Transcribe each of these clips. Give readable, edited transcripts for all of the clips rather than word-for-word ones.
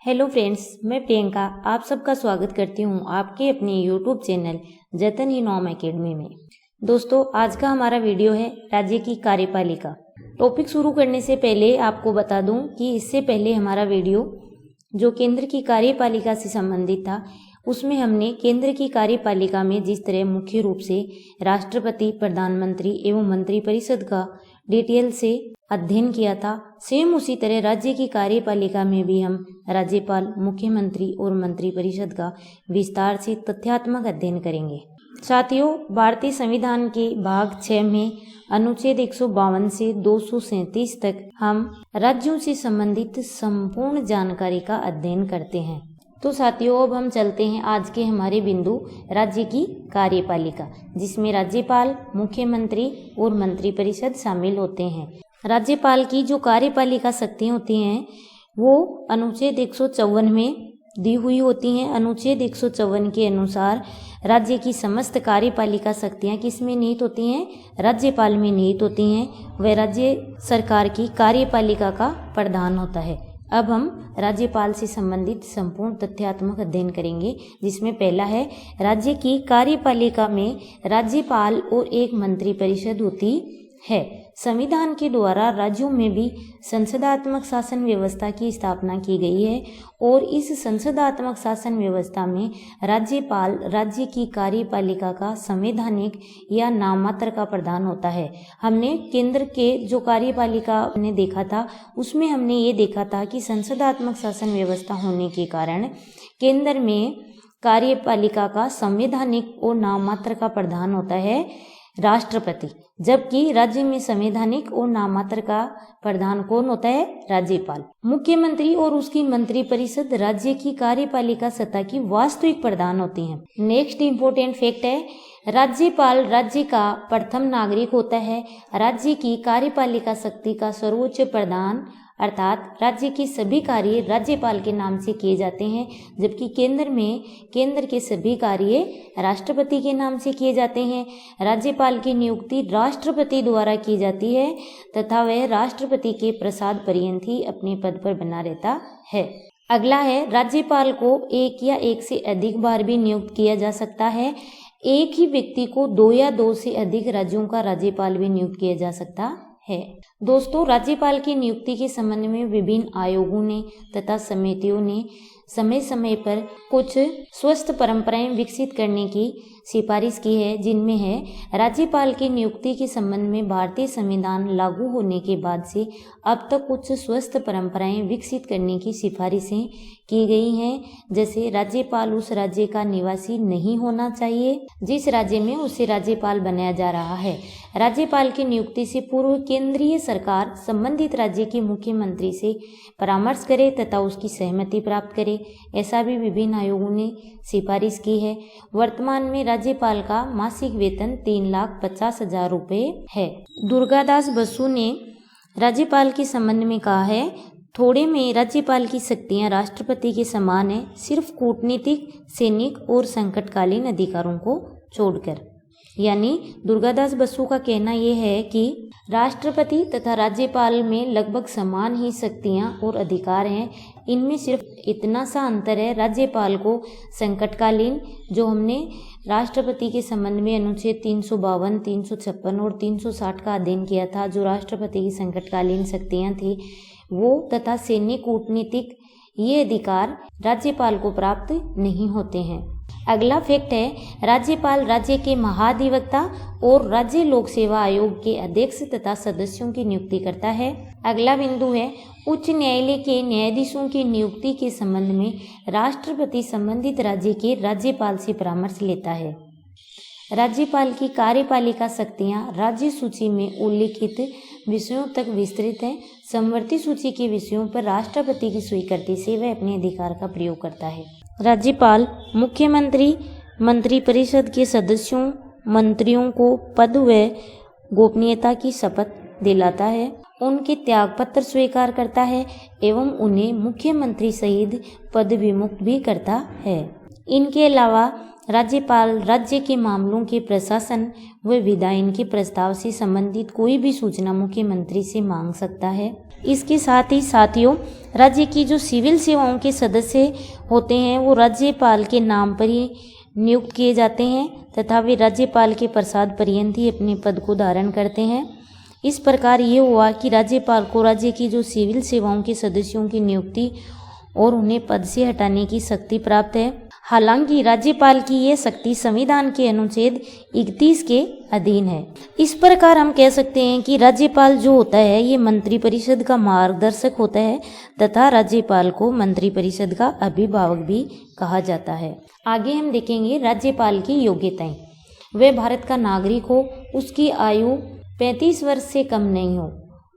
Hello friends, मैं प्रियंका आप सबका स्वागत करती हूँ आपके अपने यूट्यूब चैनल जतन ई नॉम एकेडमी में। दोस्तों, आज का हमारा वीडियो है राज्य की कार्यपालिका। टॉपिक शुरू करने से पहले आपको बता दूं कि इससे पहले हमारा वीडियो जो केंद्र की कार्यपालिका से संबंधित था, उसमें हमने केंद्र की कार्यपालिका में जिस तरह मुख्य रूप से राष्ट्रपति, प्रधानमंत्री एवं मंत्रिपरिषद का डिटेल से अध्ययन किया था, सेम उसी तरह राज्य की कार्यपालिका में भी हम राज्यपाल, मुख्यमंत्री और मंत्रिपरिषद का विस्तार से तथ्यात्मक अध्ययन करेंगे। साथियों, भारतीय संविधान के भाग 6 में अनुच्छेद 152 से 237 तक हम राज्यों से संबंधित संपूर्ण जानकारी का अध्ययन करते हैं। तो साथियों, अब हम चलते हैं आज के हमारे बिंदु राज्य की कार्यपालिका, जिसमें राज्यपाल, मुख्यमंत्री और मंत्रिपरिषद शामिल होते हैं। राज्यपाल की जो कार्यपालिका शक्तियां होती हैं वो अनुच्छेद 154 में दी हुई होती हैं। अनुच्छेद 154 के अनुसार राज्य की समस्त कार्यपालिका शक्तियां किस में निहित होती हैं? राज्यपाल में निहित होती हैं। वह राज्य सरकार की कार्यपालिका का प्रधान होता है। अब हम राज्यपाल से संबंधित संपूर्ण तथ्यात्मक अध्ययन करेंगे, जिसमें पहला है राज्य की कार्यपालिका में राज्यपाल और एक मंत्रिपरिषद होती है। संविधान के द्वारा राज्यों में भी संसदात्मक शासन व्यवस्था की स्थापना की गई है और इस संसदात्मक शासन व्यवस्था में राज्यपाल राज्य की कार्यपालिका का संवैधानिक या नाममात्र का प्रधान होता है। हमने केंद्र के जो कार्यपालिका ने देखा था, उसमें हमने ये देखा था कि संसदात्मक शासन व्यवस्था होने के कारण केंद्र में कार्यपालिका का संवैधानिक और नाममात्र का प्रधान होता है राष्ट्रपति, जबकि राज्य में संवैधानिक और नाममात्र का प्रधान कौन होता है? राज्यपाल। मुख्यमंत्री और उसकी मंत्रिपरिषद राज्य की कार्यपालिका सत्ता की वास्तविक प्रधान होती हैं। नेक्स्ट इंपॉर्टेंट फैक्ट है, राज्यपाल राज्य का प्रथम नागरिक होता है। राज्य की कार्यपालिका शक्ति का सर्वोच्च प्रधान अर्थात राज्य के सभी कार्य राज्यपाल के नाम से किए जाते हैं, जबकि केंद्र में केंद्र के सभी कार्य राष्ट्रपति के नाम से किए जाते हैं। राज्यपाल की नियुक्ति राष्ट्रपति द्वारा की जाती है तथा वह राष्ट्रपति के प्रसाद पर्यंत ही अपने पद पर बना रहता है। अगला है, राज्यपाल को एक या एक से अधिक बार भी नियुक्त किया जा सकता है। एक ही व्यक्ति को 2 या 2 से अधिक राज्यों का राज्यपाल भी नियुक्त किया जा सकता है। दोस्तों, राज्यपाल की नियुक्ति के संबंध में विभिन्न आयोगों ने तथा समितियों ने समय समय पर कुछ स्वस्थ परंपराएं विकसित करने की सिफारिश की है, जिनमें है राज्यपाल की नियुक्ति के संबंध में भारतीय संविधान लागू होने के बाद से अब तक कुछ स्वस्थ परंपराएं विकसित करने की सिफारिशें की गई हैं। जैसे राज्यपाल उस राज्य का निवासी नहीं होना चाहिए जिस राज्य में उसे राज्यपाल बनाया जा रहा है। राज्यपाल की नियुक्ति से पूर्व केंद्रीय सरकार संबंधित राज्य के मुख्यमंत्री से परामर्श करे तथा उसकी सहमति प्राप्त करे, ऐसा भी विभिन्न आयोगों ने सिफारिश की है। वर्तमान में राज्यपाल का मासिक वेतन 3,50,000 रुपये है। दुर्गादास बसु ने राज्यपाल के संबंध में कहा है, थोड़े में राज्यपाल की शक्तियां राष्ट्रपति के समान है, सिर्फ कूटनीतिक, सैनिक और संकटकालीन अधिकारों को छोड़कर। यानी दुर्गादास बसु का कहना यह है कि राष्ट्रपति तथा राज्यपाल में लगभग समान ही शक्तियां और अधिकार हैं। इनमें सिर्फ इतना सा अंतर है, राज्यपाल को संकटकालीन, जो हमने राष्ट्रपति के संबंध में अनुच्छेद 352, 356 और 360 का अध्ययन किया था, जो राष्ट्रपति की संकटकालीन शक्तियां थी वो, तथा सैनिक, कूटनीतिक, ये अधिकार राज्यपाल को प्राप्त नहीं होते हैं। अगला फैक्ट है, राज्यपाल राज्य के महाधिवक्ता और राज्य लोक सेवा आयोग के अध्यक्ष तथा सदस्यों की नियुक्ति करता है। अगला बिंदु है, उच्च न्यायालय के न्यायाधीशों की नियुक्ति के संबंध में राष्ट्रपति संबंधित राज्य के राज्यपाल से परामर्श लेता है। राज्यपाल की कार्यपालिका शक्तियां राज्य सूची में उल्लिखित विषयों तक विस्तृत हैं। समवर्ती सूची के विषयों पर राष्ट्रपति की स्वीकृति से वह अपने अधिकार का प्रयोग करता है। राज्यपाल मुख्यमंत्री, मंत्रिपरिषद के सदस्यों, मंत्रियों को पद व गोपनीयता की शपथ दिलाता है, उनके त्यागपत्र स्वीकार करता है एवं उन्हें मुख्यमंत्री सहित पद विमुक्त भी करता है। इनके अलावा राज्यपाल राज्य के मामलों के प्रशासन व विधायन के प्रस्ताव से संबंधित कोई भी सूचना मुख्यमंत्री से मांग सकता है। इसके साथ ही साथियों, राज्य की जो सिविल सेवाओं के सदस्य होते हैं वो राज्यपाल के नाम पर ही नियुक्त किए जाते हैं तथा वे राज्यपाल के प्रसाद पर्यंत ही अपने पद को धारण करते हैं। इस प्रकार ये हुआ कि राज्यपाल को राज्य की जो सिविल सेवाओं के सदस्यों की नियुक्ति और उन्हें पद से हटाने की शक्ति प्राप्त है। हालांकि राज्यपाल की यह शक्ति संविधान के अनुच्छेद 31 के अधीन है। इस प्रकार हम कह सकते हैं कि राज्यपाल जो होता है ये मंत्रिपरिषद का मार्गदर्शक होता है तथा राज्यपाल को मंत्रिपरिषद का अभिभावक भी कहा जाता है। आगे हम देखेंगे राज्यपाल की योग्यताएं। वह भारत का नागरिक हो, उसकी आयु 35 वर्ष से कम नहीं हो,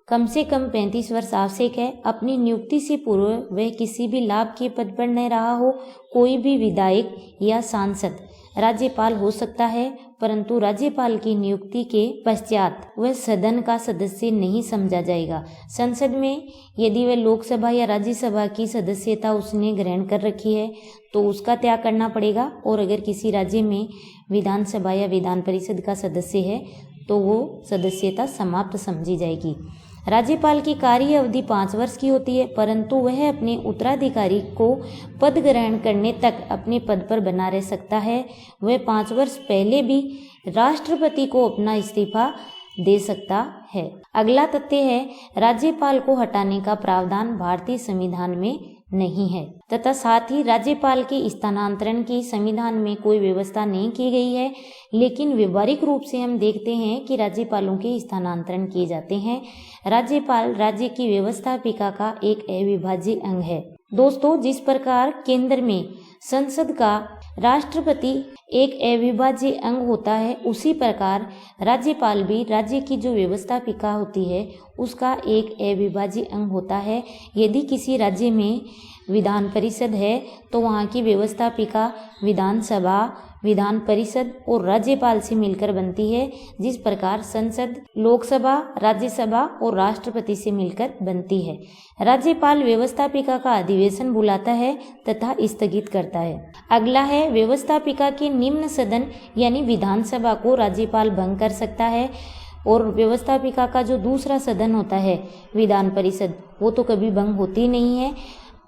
कम से कम 35 वर्ष आवश्यक है। अपनी नियुक्ति से पूर्व वह किसी भी लाभ के पद पर न रहा हो। कोई भी विधायक या सांसद राज्यपाल हो सकता है, परंतु राज्यपाल की नियुक्ति के पश्चात वह सदन का सदस्य नहीं समझा जाएगा। संसद में यदि वह लोकसभा या राज्यसभा की सदस्यता उसने ग्रहण कर रखी है तो उसका त्याग करना पड़ेगा, और अगर किसी राज्य में विधानसभा या विधान परिषद का सदस्य है तो वो सदस्यता समाप्त समझी जाएगी। राज्यपाल की कार्य अवधि 5 वर्ष की होती है, परंतु वह अपने उत्तराधिकारी को पद ग्रहण करने तक अपने पद पर बना रह सकता है। वह 5 वर्ष पहले भी राष्ट्रपति को अपना इस्तीफा दे सकता है। अगला तथ्य है, राज्यपाल को हटाने का प्रावधान भारतीय संविधान में नहीं है तथा साथ ही राज्यपाल के स्थानांतरण की संविधान में कोई व्यवस्था नहीं की गई है। लेकिन व्यवहारिक रूप से हम देखते हैं कि राज्यपालों के स्थानांतरण किए जाते हैं। राज्यपाल राज्य की व्यवस्थापिका का एक अविभाज्य अंग है। दोस्तों, जिस प्रकार केंद्र में संसद का राष्ट्रपति एक अविभाज्य अंग होता है, उसी प्रकार राज्यपाल भी राज्य की जो व्यवस्थापिका होती है उसका एक अविभाज्य अंग होता है। यदि किसी राज्य में विधान परिषद है तो वहाँ की व्यवस्थापिका विधानसभा, विधान परिषद और राज्यपाल से मिलकर बनती है, जिस प्रकार संसद लोकसभा, राज्यसभा और राष्ट्रपति से मिलकर बनती है। राज्यपाल व्यवस्थापिका का अधिवेशन बुलाता है तथा स्थगित करता है। अगला है, व्यवस्थापिका के निम्न सदन यानी विधानसभा को राज्यपाल भंग कर सकता है, और व्यवस्थापिका का जो दूसरा सदन होता है विधान परिषद, वो तो कभी भंग होती नहीं है।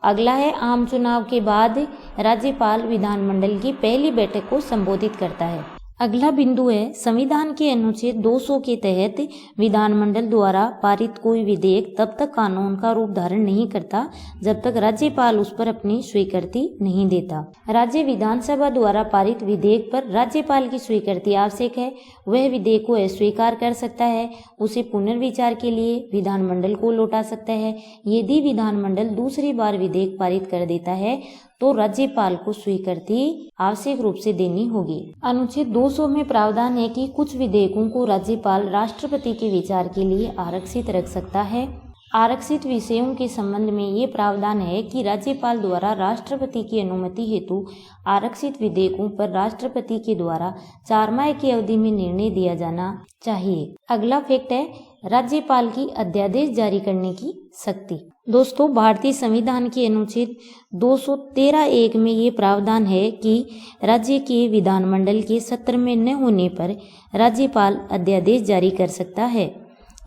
अगला है, आम चुनाव के बाद राज्यपाल विधानमंडल की पहली बैठक को संबोधित करता है। अगला बिंदु है, संविधान के अनुच्छेद 200 के तहत विधानमंडल द्वारा पारित कोई विधेयक तब तक कानून का रूप धारण नहीं करता जब तक राज्यपाल उस पर अपनी स्वीकृति नहीं देता। राज्य विधानसभा द्वारा पारित विधेयक पर राज्यपाल की स्वीकृति आवश्यक है। वह विधेयक को अस्वीकार कर सकता है, उसे पुनर्विचार के लिए विधानमंडल को लौटा सकता है। यदि विधानमंडल दूसरी बार विधेयक पारित कर देता है तो राज्यपाल को स्वीकृति आवश्यक रूप से देनी होगी। अनुच्छेद 200 में प्रावधान है कि कुछ विधेयकों को राज्यपाल राष्ट्रपति के विचार के लिए आरक्षित रख सकता है। आरक्षित विषयों के संबंध में ये प्रावधान है कि राज्यपाल द्वारा राष्ट्रपति की अनुमति हेतु आरक्षित विधेयकों पर राष्ट्रपति के द्वारा 4 माह की अवधि में निर्णय दिया जाना चाहिए। अगला फैक्ट है, राज्यपाल की अध्यादेश जारी करने की शक्ति। दोस्तों, भारतीय संविधान के अनुच्छेद 213(1) में ये प्रावधान है कि राज्य के विधानमंडल के सत्र में न होने पर राज्यपाल अध्यादेश जारी कर सकता है।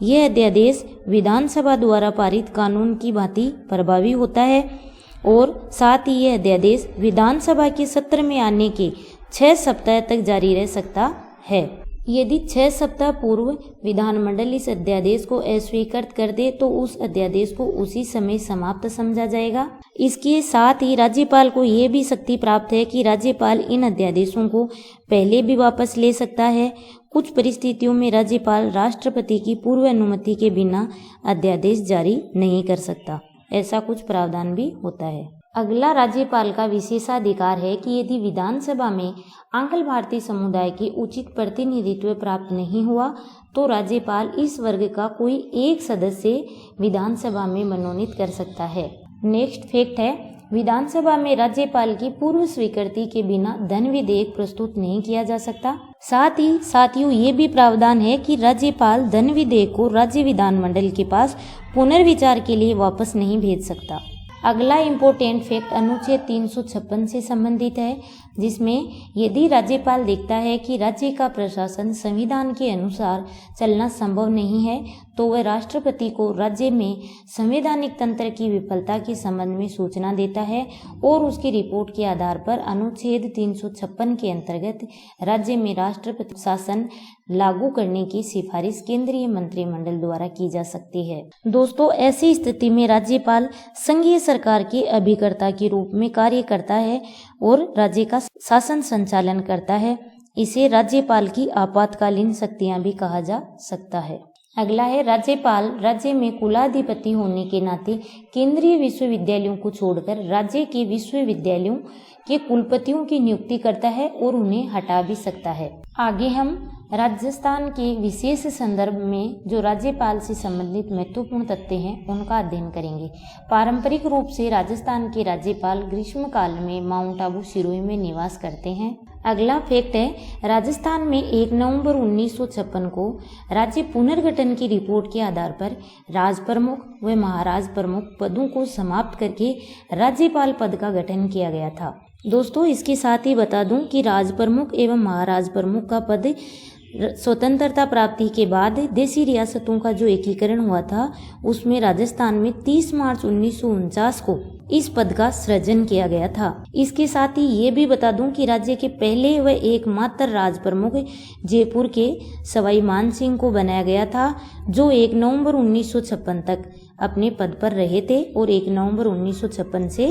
यह अध्यादेश विधानसभा द्वारा पारित कानून की भांति प्रभावी होता है और साथ ही यह अध्यादेश विधानसभा के सत्र में आने के 6 सप्ताह तक जारी रह सकता है। यदि 6 सप्ताह पूर्व विधानमंडल इस अध्यादेश को अस्वीकृत कर दे तो उस अध्यादेश को उसी समय समाप्त समझा जाएगा। इसके साथ ही राज्यपाल को यह भी शक्ति प्राप्त है कि राज्यपाल इन अध्यादेशों को पहले भी वापस ले सकता है। कुछ परिस्थितियों में राज्यपाल राष्ट्रपति की पूर्व अनुमति के बिना अध्यादेश जारी नहीं कर सकता। ऐसा कुछ प्रावधान भी होता है। अगला राज्यपाल का विशेषाधिकार है कि यदि विधानसभा में आंकल भारतीय समुदाय के उचित प्रतिनिधित्व प्राप्त नहीं हुआ तो राज्यपाल इस वर्ग का कोई एक सदस्य विधानसभा में मनोनीत कर सकता है। नेक्स्ट फैक्ट है, विधानसभा में राज्यपाल की पूर्व स्वीकृति के बिना धन विधेयक प्रस्तुत नहीं किया जा सकता। साथ ही साथियों ये भी प्रावधान है कि राज्यपाल धन विधेयक को राज्य विधानमंडल के पास पुनर्विचार के लिए वापस नहीं भेज सकता। अगला इम्पोर्टेंट फैक्ट अनुच्छेद 356 से संबंधित है, जिसमें यदि राज्यपाल देखता है कि राज्य का प्रशासन संविधान के अनुसार चलना संभव नहीं है तो वह राष्ट्रपति को राज्य में संवैधानिक तंत्र की विफलता के संबंध में सूचना देता है और उसकी रिपोर्ट के आधार पर अनुच्छेद 356 के अंतर्गत राज्य में राष्ट्रपति शासन लागू करने की सिफारिश केंद्रीय मंत्रिमंडल द्वारा की जा सकती है। दोस्तों, ऐसी स्थिति में राज्यपाल संघीय सरकार के अभिकर्ता के रूप में कार्य करता है और राज्य का शासन संचालन करता है। इसे राज्यपाल की आपातकालीन शक्तियां भी कहा जा सकता है। अगला है, राज्यपाल राज्य में कुलाधिपति होने के नाते केंद्रीय विश्वविद्यालयों को छोड़कर राज्य के विश्वविद्यालयों के कुलपतियों की नियुक्ति करता है और उन्हें हटा भी सकता है। आगे हम राजस्थान के विशेष संदर्भ में जो राज्यपाल से संबंधित महत्वपूर्ण तथ्य हैं उनका अध्ययन करेंगे। पारंपरिक रूप से राजस्थान के राज्यपाल ग्रीष्म काल में माउंट आबू सिरोही में निवास करते हैं। अगला फैक्ट है, राजस्थान में 1 नवंबर 1956 को राज्य पुनर्गठन की रिपोर्ट के आधार पर राज प्रमुख व महाराज प्रमुख पदों को समाप्त करके राज्यपाल पद का गठन किया गया था। दोस्तों, इसके साथ ही बता दूं कि राज प्रमुख एवं महाराज प्रमुख का पद स्वतंत्रता प्राप्ति के बाद देशी रियासतों का जो एकीकरण हुआ था उसमें राजस्थान में 30 मार्च 1949 को इस पद का सृजन किया गया था। इसके साथ ही ये भी बता दूं कि राज्य के पहले व एकमात्र राज प्रमुख जयपुर के सवाई मान सिंह को बनाया गया था, जो 1 नवंबर 1956 तक अपने पद पर रहे थे और 1 नवंबर 1956 से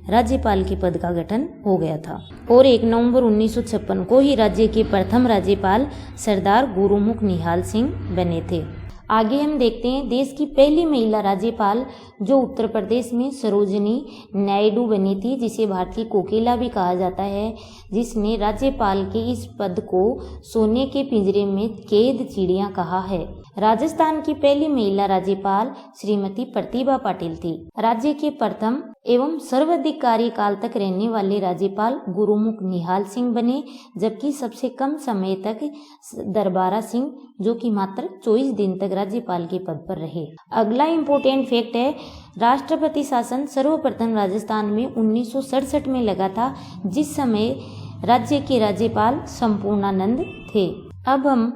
राज्यपाल के पद का गठन हो गया था और 1 नवंबर 1956 को ही राज्य के प्रथम राज्यपाल सरदार गुरुमुख निहाल सिंह बने थे। आगे हम देखते हैं देश की पहली महिला राज्यपाल जो उत्तर प्रदेश में सरोजनी नायडू बनी थी, जिसे भारतीय कोकिला भी कहा जाता है, जिसने राज्यपाल के इस पद को सोने के पिंजरे में कैद चिड़िया कहा है। राजस्थान की पहली महिला राज्यपाल श्रीमती प्रतिभा पाटिल थी। राज्य के प्रथम एवं सर्वाधिक कार्यकाल तक रहने वाले राज्यपाल गुरुमुख निहाल सिंह बने, जबकि सबसे कम समय तक दरबारा सिंह जो कि मात्र 24 दिन तक राज्यपाल के पद पर रहे। अगला इम्पोर्टेंट फैक्ट है, राष्ट्रपति शासन सर्वप्रथम राजस्थान में 1967 में लगा था, जिस समय राज्य के राज्यपाल संपूर्णानंद थे। अब हम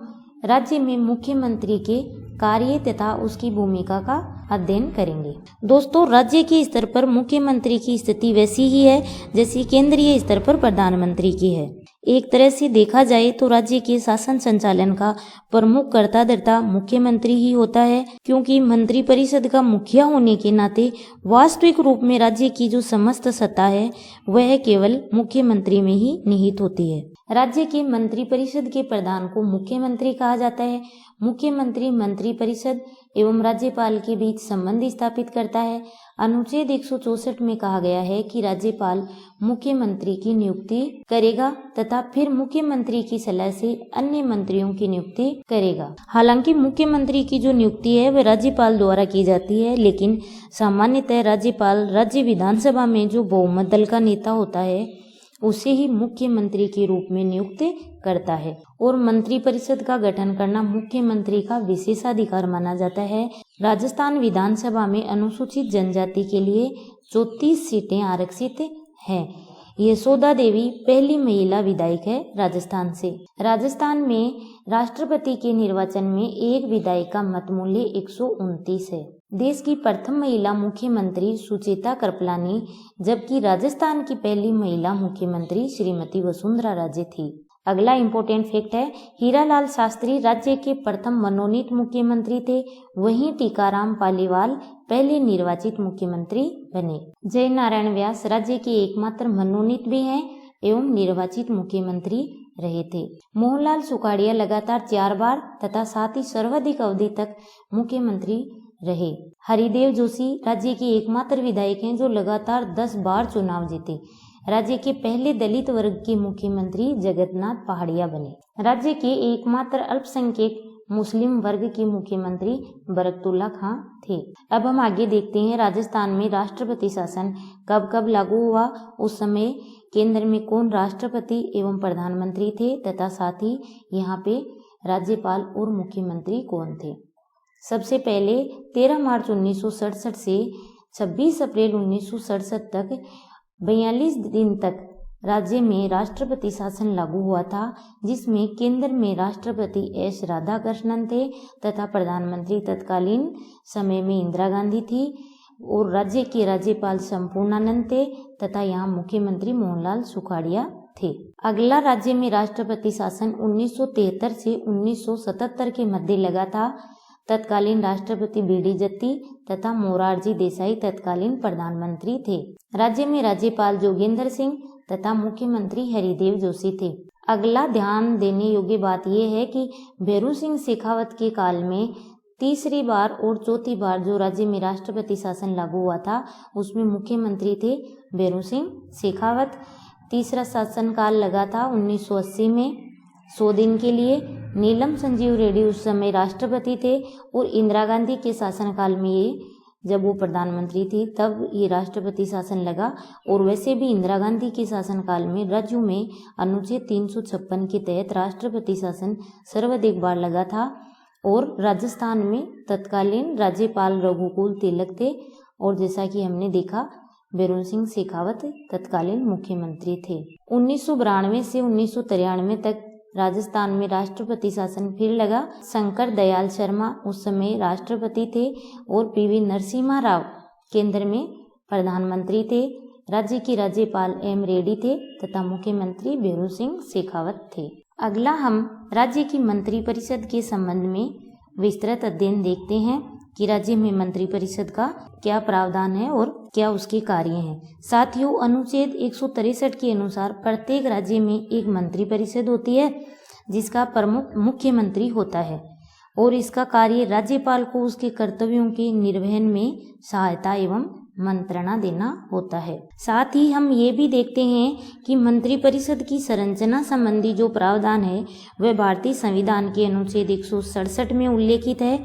राज्य में मुख्यमंत्री के कार्य तथा उसकी भूमिका का अध्ययन करेंगे। दोस्तों, राज्य के स्तर पर मुख्यमंत्री की स्थिति वैसी ही है जैसी केंद्रीय स्तर पर प्रधानमंत्री की है। एक तरह से देखा जाए तो राज्य के शासन संचालन का प्रमुख कर्ता धर्ता मुख्यमंत्री ही होता है, क्योंकि मंत्रिपरिषद का मुखिया होने के नाते वास्तविक रूप में राज्य की जो समस्त सत्ता है वह केवल मुख्यमंत्री में ही निहित होती है। राज्य के मंत्रिपरिषद के प्रधान को मुख्यमंत्री कहा जाता है। मुख्यमंत्री मंत्रिपरिषद एवं राज्यपाल के बीच संबंध स्थापित करता है। अनुच्छेद 164 में कहा गया है कि राज्यपाल मुख्यमंत्री की नियुक्ति करेगा तथा फिर मुख्यमंत्री की सलाह से अन्य मंत्रियों की नियुक्ति करेगा। हालांकि मुख्यमंत्री की जो नियुक्ति है वह राज्यपाल द्वारा की जाती है, लेकिन सामान्यतः राज्यपाल राज्य विधानसभा में जो बहुमत दल का नेता होता है उसे ही मुख्यमंत्री के रूप में नियुक्त करता है और मंत्रिपरिषद का गठन करना मुख्यमंत्री का विशेषाधिकार माना जाता है। राजस्थान विधानसभा में अनुसूचित जनजाति के लिए 34 सीटें आरक्षित हैं। यशोदा देवी पहली महिला विधायक है राजस्थान से। राजस्थान में राष्ट्रपति के निर्वाचन में एक विधायक का मत मूल्य 129 है। देश की प्रथम महिला मुख्यमंत्री सुचेता कृपलानी, जबकि राजस्थान की पहली महिला मुख्यमंत्री श्रीमती वसुंधरा राजे थी। अगला इम्पोर्टेंट फैक्ट है, हीरालाल शास्त्री राज्य के प्रथम मनोनीत मुख्यमंत्री थे, वहीं टीकाराम पालीवाल पहले निर्वाचित मुख्यमंत्री बने। जय नारायण व्यास राज्य के एकमात्र मनोनीत भी हैं एवं निर्वाचित मुख्यमंत्री रहे थे। मोहनलाल सुखाड़िया लगातार 4 बार तथा साथ ही सर्वाधिक अवधि तक मुख्यमंत्री रहे। हरिदेव जोशी राज्य के एकमात्र विधायक हैं जो लगातार 10 बार चुनाव जीते। राज्य के पहले दलित वर्ग के मुख्यमंत्री जगन्नाथ पहाड़िया बने। राज्य के एकमात्र अल्पसंख्यक मुस्लिम वर्ग के मुख्यमंत्री बरकतुल्ला खां थे। अब हम आगे देखते हैं राजस्थान में राष्ट्रपति शासन कब कब लागू हुआ, उस समय केंद्र में कौन राष्ट्रपति एवं प्रधानमंत्री थे तथा साथ ही यहाँ पे राज्यपाल और मुख्यमंत्री कौन थे। सबसे पहले 13 मार्च 1967 से 26 अप्रैल 1967 तक 42 दिन तक राज्य में राष्ट्रपति शासन लागू हुआ था, जिसमें केंद्र में राष्ट्रपति एस राधाकृष्णन थे तथा प्रधानमंत्री तत्कालीन समय में इंदिरा गांधी थी और राज्य के राज्यपाल संपूर्णानंद थे तथा यहाँ मुख्यमंत्री मोहनलाल सुखाड़िया थे। अगला राज्य में राष्ट्रपति शासन 1973 से 1977 के मध्य लगा था। तत्कालीन राष्ट्रपति बीडी जत्ती तथा मोरारजी देसाई तत्कालीन प्रधानमंत्री थे। राज्य में राज्यपाल जोगेंद्र सिंह तथा मुख्यमंत्री हरिदेव जोशी थे। अगला ध्यान देने योग्य बात यह है कि भैरू सिंह शेखावत के काल में तीसरी बार और चौथी बार जो राज्य में राष्ट्रपति शासन लागू हुआ था उसमें मुख्यमंत्री थे भैरू सिंह शेखावत। तीसरा शासनकाल लगा था 1980 में 100 दिन के लिए। नीलम संजीव रेड्डी उस समय राष्ट्रपति थे और इंदिरा गांधी के शासनकाल में ये जब वो प्रधानमंत्री थी तब ये राष्ट्रपति शासन लगा। और वैसे भी इंदिरा गांधी के शासनकाल में राज्यों में अनुच्छेद 356 के तहत राष्ट्रपति शासन सर्वाधिक बार लगा था और राजस्थान में तत्कालीन राज्यपाल रघुकुल तिलक थे और जैसा कि हमने देखा भैरू सिंह शेखावत तत्कालीन मुख्यमंत्री थे। 1992 से 1993 तक राजस्थान में राष्ट्रपति शासन फिर लगा। शंकर दयाल शर्मा उस समय राष्ट्रपति थे और पीवी नरसिम्हा राव केंद्र में प्रधानमंत्री थे। राज्य के राज्यपाल एम रेड्डी थे तथा मुख्यमंत्री भैरू सिंह शेखावत थे। अगला हम राज्य की मंत्रिपरिषद के संबंध में विस्तृत अध्ययन देखते हैं कि राज्य में मंत्रिपरिषद का क्या प्रावधान है और क्या उसके कार्य हैं। साथियों, अनुच्छेद 163 के अनुसार प्रत्येक राज्य में एक मंत्रिपरिषद होती है जिसका प्रमुख मुख्यमंत्री होता है और इसका कार्य राज्यपाल को उसके कर्तव्यों के निर्वहन में सहायता एवं मंत्रणा देना होता है। साथ ही हम ये भी देखते हैं कि मंत्रिपरिषद की संरचना संबंधी जो प्रावधान है वह भारतीय संविधान के अनुच्छेद 167 में उल्लेखित है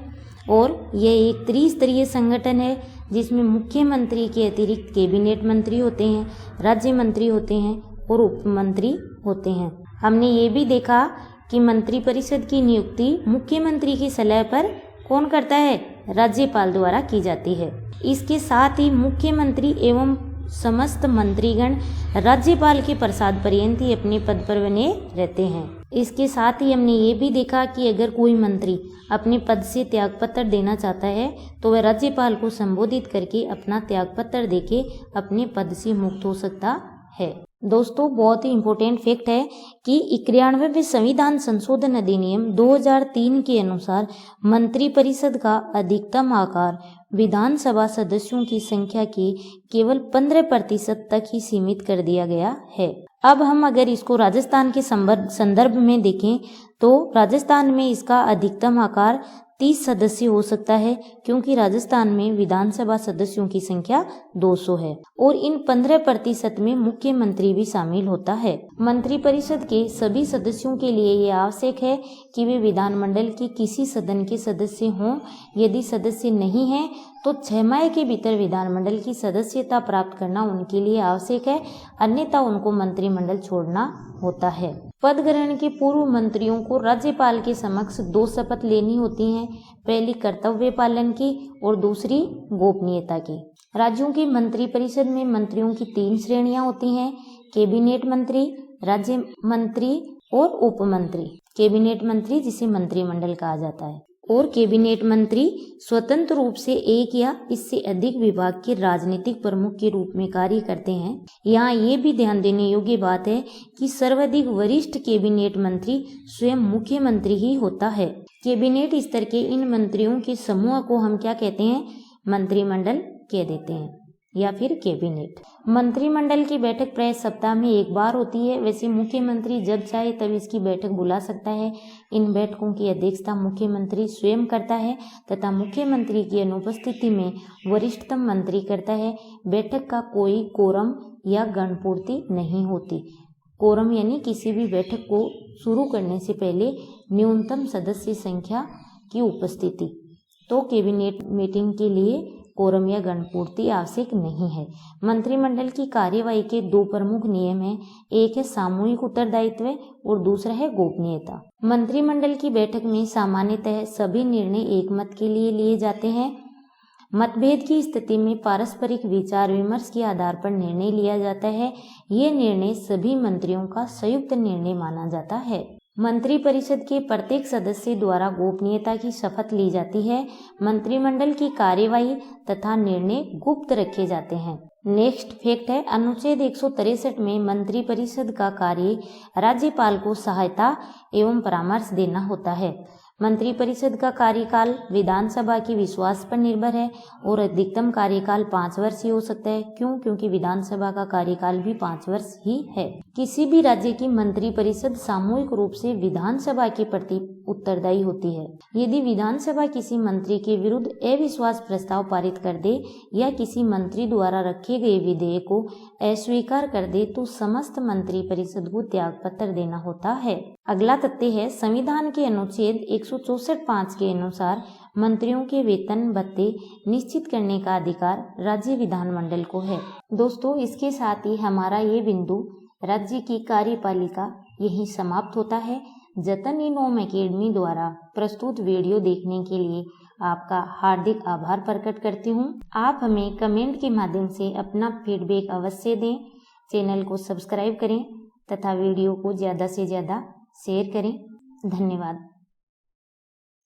और यह एक त्रिस्तरीय संगठन है जिसमें मुख्यमंत्री के अतिरिक्त कैबिनेट मंत्री होते हैं, राज्य मंत्री होते हैं और उप मंत्री होते हैं। हमने ये भी देखा कि मंत्रिपरिषद की नियुक्ति मुख्यमंत्री की सलाह पर कौन करता है, राज्यपाल द्वारा की जाती है। इसके साथ ही मुख्यमंत्री एवं समस्त मंत्रीगण राज्यपाल के प्रसाद पर्यंत ही अपने पद पर बने रहते हैं। इसके साथ ही हमने ये भी देखा कि अगर कोई मंत्री अपने पद से त्यागपत्र देना चाहता है तो वह राज्यपाल को संबोधित करके अपना त्यागपत्र देके अपने पद से मुक्त हो सकता है। दोस्तों, बहुत ही इम्पोर्टेंट फैक्ट है कि 91वें संविधान संशोधन अधिनियम 2003 के अनुसार मंत्रिपरिषद का अधिकतम आकार विधानसभा सदस्यों की संख्या के केवल 15% तक ही सीमित कर दिया गया है। अब हम अगर इसको राजस्थान के संदर्भ में देखें तो राजस्थान में इसका अधिकतम आकार 30 सदस्य हो सकता है क्योंकि राजस्थान में विधानसभा सदस्यों की संख्या 200 है और इन 15% में मुख्यमंत्री भी शामिल होता है। मंत्रिपरिषद के सभी सदस्यों के लिए यह आवश्यक है कि वे विधानमंडल के किसी सदन के सदस्य हों। यदि सदस्य नहीं हैं तो 6 माह के भीतर विधानमंडल की सदस्यता प्राप्त करना उनके लिए आवश्यक है, अन्यथा उनको मंत्रिमंडल छोड़ना होता है। पद ग्रहण के पूर्व मंत्रियों को राज्यपाल के समक्ष 2 शपथ लेनी होती हैं, पहली कर्तव्य पालन की और दूसरी गोपनीयता की। राज्यों की मंत्रिपरिषद में मंत्रियों की 3 श्रेणियां होती हैं, कैबिनेट मंत्री, राज्य मंत्री और उप मंत्री। कैबिनेट मंत्री जिसे मंत्रिमंडल कहा जाता है और कैबिनेट मंत्री स्वतंत्र रूप से एक या इससे अधिक विभाग के राजनीतिक प्रमुख के रूप में कार्य करते हैं। यहाँ ये भी ध्यान देने योग्य बात है कि सर्वाधिक वरिष्ठ कैबिनेट मंत्री स्वयं मुख्यमंत्री ही होता है। कैबिनेट स्तर के इन मंत्रियों के समूह को हम क्या कहते हैं, मंत्रिमंडल कह देते हैं या फिर कैबिनेट। मंत्रिमंडल की बैठक प्राय सप्ताह में 1 बार होती है। वैसे मुख्यमंत्री जब चाहे तब इसकी बैठक बुला सकता है। इन बैठकों की अध्यक्षता मुख्यमंत्री स्वयं करता है तथा मुख्यमंत्री की अनुपस्थिति में वरिष्ठतम मंत्री करता है। बैठक का कोई कोरम या गणपूर्ति नहीं होती। कोरम यानी किसी भी बैठक को शुरू करने से पहले न्यूनतम सदस्य संख्या की उपस्थिति। तो कैबिनेट मीटिंग के लिए कोरम या गणपूर्ति आवश्यक नहीं है। मंत्रिमंडल की कार्यवाही के 2 प्रमुख नियम हैं, एक है सामूहिक उत्तरदायित्व और दूसरा है गोपनीयता। मंत्रिमंडल की बैठक में सामान्यतः सभी निर्णय एकमत के लिए लिए जाते हैं। मतभेद की स्थिति में पारस्परिक विचार विमर्श के आधार पर निर्णय लिया जाता है। ये निर्णय सभी मंत्रियों का संयुक्त निर्णय माना जाता है। मंत्रिपरिषद के प्रत्येक सदस्य द्वारा गोपनीयता की शपथ ली जाती है। मंत्रिमंडल की कार्यवाही तथा निर्णय गुप्त रखे जाते हैं। नेक्स्ट फैक्ट है, अनुच्छेद 163 में मंत्रिपरिषद का कार्य राज्यपाल को सहायता एवं परामर्श देना होता है। मंत्रिपरिषद का कार्यकाल विधानसभा के विश्वास पर निर्भर है और अधिकतम कार्यकाल 5 वर्ष ही हो सकता है। क्यों? क्योंकि विधानसभा का कार्यकाल भी 5 वर्ष ही है। किसी भी राज्य की मंत्रिपरिषद सामूहिक रूप से विधानसभा के प्रति उत्तरदायी होती है। यदि विधानसभा किसी मंत्री के विरुद्ध अविश्वास प्रस्ताव पारित कर दे या किसी मंत्री द्वारा रखे गए विधेयक को अस्वीकार कर दे तो समस्त मंत्रिपरिषद को त्यागपत्र देना होता है। अगला तथ्य है, संविधान के अनुच्छेद 164(5) के अनुसार मंत्रियों के वेतन भत्ते निश्चित करने का अधिकार राज्य विधानमंडल को है। दोस्तों, इसके साथ ही हमारा ये बिंदु राज्य की कार्यपालिका यही समाप्त होता है। जतन ई नॉम एकेडमी द्वारा प्रस्तुत वीडियो देखने के लिए आपका हार्दिक आभार प्रकट करती हूँ। आप हमें कमेंट के माध्यम से अपना फीडबैक अवश्य दें। चैनल को सब्सक्राइब करें तथा वीडियो को ज़्यादा से ज़्यादा शेयर करें। धन्यवाद।